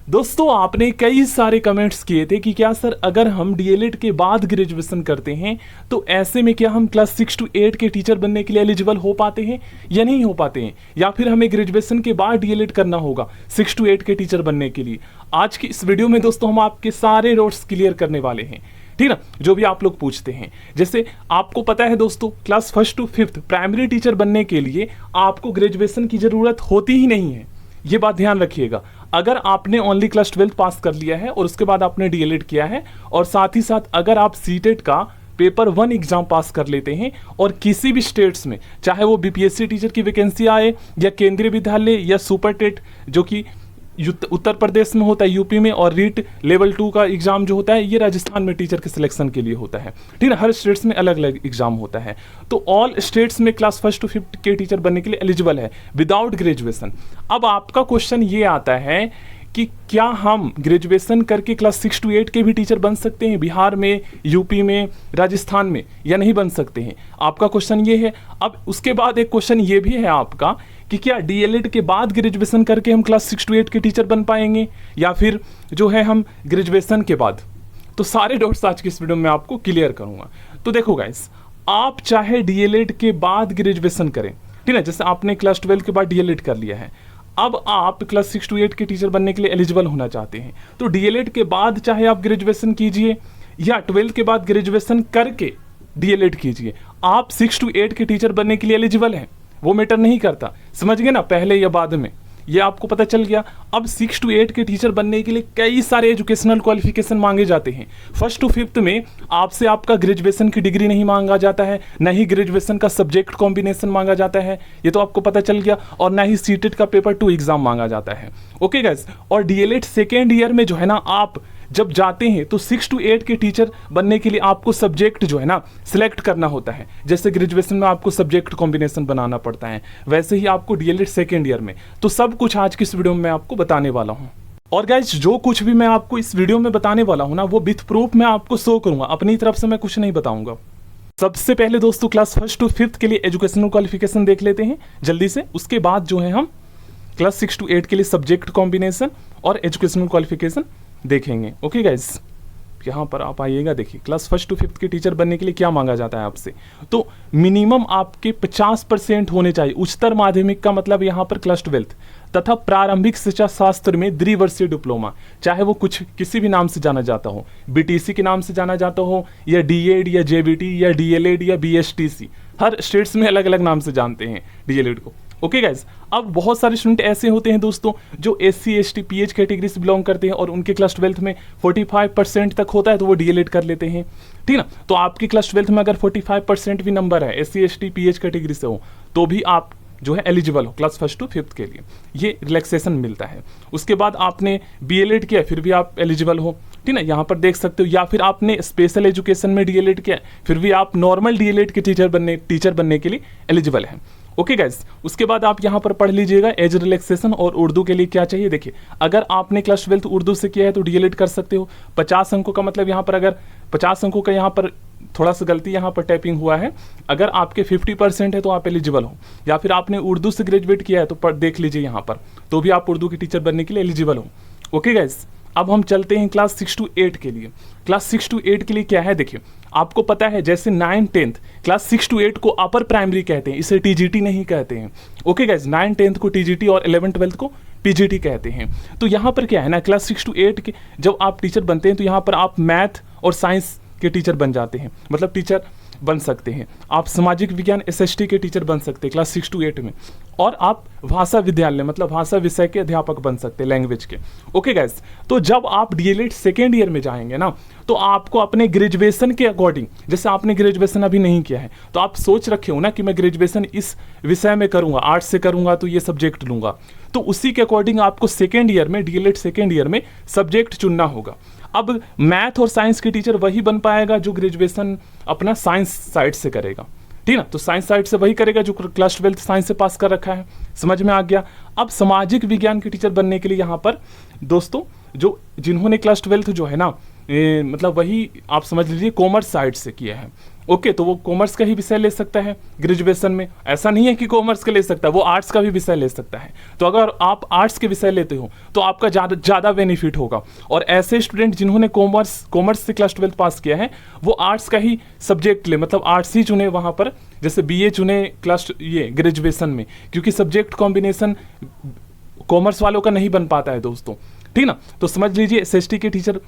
दोस्तों आपने कई सारे कमेंट्स किए थे कि क्या सर अगर हम डीएलएड के बाद ग्रेजुएशन करते हैं तो ऐसे में क्या हम क्लास 6 to 8 के टीचर बनने के लिए एलिजिबल हो पाते हैं या नहीं हो पाते हैं, या फिर हमें ग्रेजुएशन के बाद डीएलएड करना होगा 6 to 8 के टीचर बनने के लिए। आज की इस वीडियो में दोस्तों हम आपके सारे डाउट्स क्लियर करने वाले हैं, ठीक ना, जो भी आप लोग पूछते हैं। जैसे आपको पता है दोस्तों, class 1st to 5th primary teacher बनने के लिए आपको ग्रेजुएशन की जरूरत होती ही नहीं है, ये बात ध्यान रखिएगा। अगर आपने ओनली क्लास 12 पास कर लिया है और उसके बाद आपने डीएलएड किया है, और साथ ही साथ अगर आप सीटेट का पेपर 1 एग्जाम पास कर लेते हैं और किसी भी स्टेट्स में, चाहे वो बीपीएससी टीचर की वैकेंसी आए या केंद्रीय विद्यालय या सुपर टेट जो कि उत्तर प्रदेश में होता है, यूपी में, और रीट लेवल 2 का एग्जाम जो होता है ये राजस्थान में टीचर के सिलेक्शन के लिए होता है, ठीक है। हर स्टेट्स में अलग अलग एग्जाम होता है, तो ऑल स्टेट्स में क्लास 1st to 5th के टीचर बनने के लिए एलिजिबल है विदाउट ग्रेजुएशन। अब आपका क्वेश्चन ये आता है कि क्या हम ग्रेजुएशन करके क्लास 6 to 8 के भी टीचर बन सकते हैं बिहार में, यूपी में, राजस्थान में, या नहीं बन सकते हैं? आपका क्वेश्चन ये है। अब उसके बाद एक क्वेश्चन ये भी है आपका कि क्या डीएलएड के बाद ग्रेजुएशन करके हम क्लास 6 to 8 के टीचर बन पाएंगे, या फिर जो है हम ग्रेजुएशन के बाद? तो सारे डाउट्स आज की इस वीडियो में आपको क्लियर करूंगा। तो देखो गाइस, आप चाहे डीएलएड के बाद ग्रेजुएशन करें, ठीक है, जैसे आपने क्लास 12 के बाद डीएलएड कर लिया है, अब आप क्लास 6 to 8 के टीचर बनने के लिए एलिजिबल होना चाहते हैं, तो डीएलएड के बाद चाहे आप ग्रेजुएशन कीजिए या 12 के बाद ग्रेजुएशन करके डीएलएड कीजिए, आप 6 to 8 के टीचर बनने के लिए एलिजिबल हैं, वो मैटर नहीं करता। समझ गए ना, पहले या बाद में, ये आपको पता चल गया। अब 6 to 8 के टीचर बनने के लिए कई सारे एजुकेशनल क्वालिफिकेशन मांगे जाते हैं। 1st to 5th में आपसे आपका ग्रेजुएशन की डिग्री नहीं मांगा जाता है, ना ही ग्रेजुएशन का सब्जेक्ट कॉम्बिनेशन मांगा जाता है, ये तो आपको पता चल गया, और ना ही सीटेट का पेपर 2 एग्जाम मांगा जाता है। ओके गाइस, और डीएलएड सेकेंड ईयर में जो है ना, आप जब जाते हैं तो 6 to 8 के टीचर बनने के लिए आपको सब्जेक्ट जो है ना सिलेक्ट करना होता है। जैसे ग्रेजुएशन में आपको सब्जेक्ट कॉम्बिनेशन बनाना पड़ता है, वैसे ही आपको डीएलएड सेकेंड ईयर में। तो सब कुछ आज की इस वीडियो में आपको बताने वाला हूं। और गाइस, जो कुछ भी मैं आपको इस वीडियो में बताने वाला हूं ना, वो विथ प्रूफ मैं आपको शो करूंगा, अपनी तरफ से मैं कुछ नहीं बताऊंगा। सबसे पहले दोस्तों क्लास 1st to 5th के लिए एजुकेशनल क्वालिफिकेशन देख लेते हैं जल्दी से, उसके बाद जो है हम क्लास 6 to 8 के लिए सब्जेक्ट कॉम्बिनेशन और एजुकेशनल क्वालिफिकेशन देखेंगे। ओके गाइस, यहाँ पर आप आइएगा, देखिए क्लास 1st to 5th के टीचर बनने के लिए क्या मांगा जाता है आपसे। तो मिनिमम आपके 50% होने चाहिए उच्चतर माध्यमिक का, मतलब यहाँ पर क्लास 12 तथा प्रारंभिक शिक्षा शास्त्र में द्विवर्षीय डिप्लोमा, चाहे वो कुछ किसी भी नाम से जाना जाता हो, बीटीसी के नाम से जाना जाता हो, या डीएड या जेबीटी या डीएलएड या बीएसटीसी, हर स्टेट्स में अलग अलग नाम से जानते हैं डीएलएड को। ओके गाइज, अब बहुत सारे स्टूडेंट ऐसे होते हैं दोस्तों जो SC ST PH कैटेगरी से बिलोंग करते हैं और उनके क्लास 12 में 45% तक होता है, तो वो डीएलएड कर लेते हैं, ठीक ना। तो आपकी क्लास 12 में अगर 45% भी नंबर है SC ST PH कैटेगरी से हो, तो भी आप जो है एलिजिबल हो क्लास 1st to 5th के लिए, ये रिलैक्सेशन मिलता है। उसके बाद आपने बीएलएड किया, फिर भी आप एलिजिबल हो, ठीक ना, यहाँ पर देख सकते हो। या फिर आपने स्पेशल एजुकेशन में डीएलएड किया, फिर भी आप नॉर्मल डीएलएड के टीचर बनने के लिए एलिजिबल हैं। ओके गाइस, उसके बाद आप यहाँ पर पढ़ लीजिएगा एज रिलैक्सेशन और उर्दू के लिए क्या चाहिए। देखिए, अगर आपने क्लास 12 उर्दू से किया है तो डीएलएड कर सकते हो। 50 अंकों का मतलब यहाँ पर, अगर 50 अंकों का यहाँ पर थोड़ा सा गलती यहाँ पर टाइपिंग हुआ है, अगर आपके 50% है तो आप एलिजिबल हो। या फिर आपने उर्दू से ग्रेजुएट किया है तो देख लीजिए यहाँ पर, तो भी आप उर्दू के टीचर बनने के लिए एलिजिबल हो। ओके गाइस, अब हम चलते हैं क्लास 6 to 8 के लिए। क्लास 6 to 8 के लिए क्या है, देखिए आपको पता है जैसे 9th 10th क्लास 6 to 8 को अपर प्राइमरी कहते हैं, इसे टीजीटी नहीं कहते हैं। ओके गाइस, 9th 10th को टीजीटी और 11th 12th को पीजीटी कहते हैं। तो यहाँ पर क्या है ना, क्लास 6 to 8 के जब आप टीचर बनते हैं तो यहाँ पर आप मैथ और साइंस के टीचर बन जाते हैं, मतलब टीचर बन सकते हैं। आप सामाजिक विज्ञान SST के टीचर बन सकते हैं क्लास 6 to 8 में, और आप भाषा विद्यालय मतलब भाषा विषय के अध्यापक बन सकते हैं, लैंग्वेज के। ओके गाइस, तो जब आप डीएलएड सेकेंड ईयर में जाएंगे ना, तो आपको अपने ग्रेजुएशन के अकॉर्डिंग, जैसे आपने ग्रेजुएशन अभी नहीं किया है तो आप सोच रखे हो ना कि मैं ग्रेजुएशन इस विषय में करूंगा, आर्ट्स से करूंगा तो ये सब्जेक्ट लूंगा, तो उसी के अकॉर्डिंग आपको सेकेंड ईयर में, डीएलएड सेकेंड ईयर में सब्जेक्ट चुनना होगा। अब मैथ और साइंस के टीचर वही बन पाएगा जो ग्रेजुएशन अपना साइंस साइड से करेगा, ठीक ना। तो साइंस साइड से वही करेगा जो क्लास 12 साइंस से पास कर रखा है। समझ में आ गया। अब सामाजिक विज्ञान के टीचर बनने के लिए यहाँ पर दोस्तों जो जिन्होंने क्लास 12 जो है ना मतलब वही आप समझ लीजिए कॉमर्स साइड से किया है, ओके, तो वो कॉमर्स का ही विषय ले सकता है ग्रेजुएशन में। ऐसा नहीं है कि कॉमर्स का ले सकता है, वो आर्ट्स का भी विषय ले सकता है। तो अगर आप आर्ट्स के विषय लेते हो तो आपका ज़्यादा बेनिफिट होगा। और ऐसे स्टूडेंट जिन्होंने कॉमर्स से क्लास 12 पास किया है वो आर्ट्स का ही सब्जेक्ट ले, मतलब आर्ट्स ही चुने वहाँ पर, जैसे बीए चुने क्लास ये ग्रेजुएशन में, क्योंकि सब्जेक्ट कॉम्बिनेशन कॉमर्स वालों का नहीं बन पाता है दोस्तों, ठीक ना। तो समझ लीजिए एसएसटी के टीचर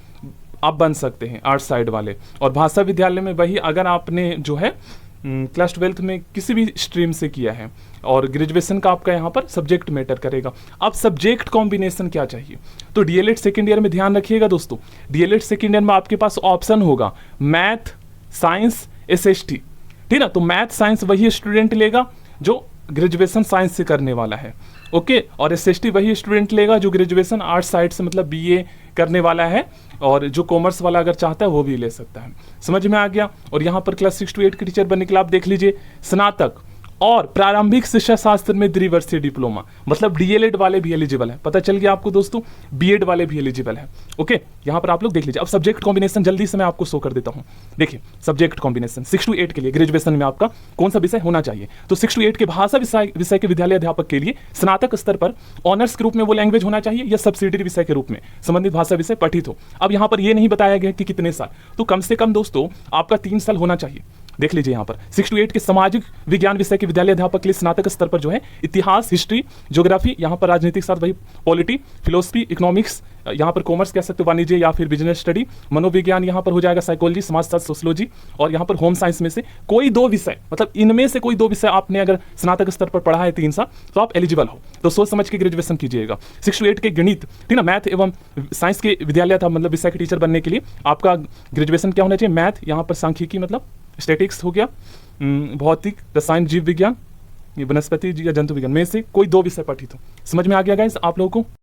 आप बन सकते हैं आर्ट साइड वाले। और भाषा विद्यालय में वही, अगर आपने जो है क्लास 12 में किसी भी स्ट्रीम से किया है और ग्रेजुएशन का आपका यहाँ पर सब्जेक्ट मैटर करेगा। अब सब्जेक्ट कॉम्बिनेशन क्या चाहिए, तो डीएलएड सेकेंड ईयर में ध्यान रखिएगा दोस्तों, डीएलएड सेकेंड ईयर में आपके पास ऑप्शन होगा मैथ, साइंस, एसएसटी, ठीक ना। तो मैथ साइंस वही स्टूडेंट लेगा जो ग्रेजुएशन साइंस से करने वाला है, ओके। और एसएसटी वही स्टूडेंट लेगा जो ग्रेजुएशन आर्ट साइड से, मतलब बीए करने वाला है। और जो कॉमर्स वाला अगर चाहता है वो भी ले सकता है। समझ में आ गया। और यहाँ पर क्लास 6 to 8 के टीचर बनने के लिए आप देख लीजिए स्नातक और प्रारंभिक शिक्षा शास्त्र में द्विवर्षीय डिप्लोमा, मतलब डीएलएड वाले भी एलिजिबल है। पता चल गया आपको दोस्तों, बीएड वाले भी एलिजिबल है, ओके। यहाँ पर आप लोग देख लीजिए। अब सब्जेक्ट कॉम्बिनेशन जल्दी से मैं आपको शो कर देता हूँ। देखिए सब्जेक्ट कॉम्बिनेशन 6 to 8 के लिए ग्रेजुएशन में आपका कौन सा विषय होना चाहिए, तो 6 to 8 के भाषा विषय के विद्यालय अध्यापक के लिए स्नातक स्तर पर ऑनर्स के रूप में वो लैंग्वेज होना चाहिए या सब्सिडरी विषय के रूप में संबंधित भाषा विषय पठित हो। अब यहाँ पर ये नहीं बताया गया कि कितने साल, तो कम से कम दोस्तों आपका 3 साल होना चाहिए। देख लीजिए यहाँ पर 6 to 8 के सामाजिक विज्ञान विषय के विद्यालय अध्यापक के लिए स्नातक स्तर पर जो है इतिहास, हिस्ट्री, ज्योग्राफी, यहाँ पर राजनीतिक शास्त्र वही पॉलिटी, फिलोसफी, इकोनॉमिक्स, यहाँ पर कॉमर्स कह सकते हो, वाणिज्य या फिर बिजनेस स्टडी, मनोविज्ञान यहाँ पर हो जाएगा, साइकोलॉजी, समाजशास्त्र, सोशियोलॉजी, और यहाँ पर होम साइंस में से कोई 2 विषय, मतलब इनमें से कोई 2 विषय आपने अगर स्नातक स्तर पर पढ़ा है 3 साल तो आप एलिजिबल हो। तो सोच समझ के ग्रेजुएशन कीजिएगा। 6 to 8 के गणित, ठीक ना, मैथ एवं साइंस के विद्यालय था, मतलब विषय के टीचर बनने के लिए आपका ग्रेजुएशन क्या होना चाहिए, मैथ, यहाँ पर सांख्यिकी मतलब स्टैटिक्स हो गया, भौतिक, रसायन, जीव विज्ञान, ये वनस्पति या जंतु विज्ञान में से कोई 2 विषय पठित हो। समझ में आ गया गाइस आप लोगों को।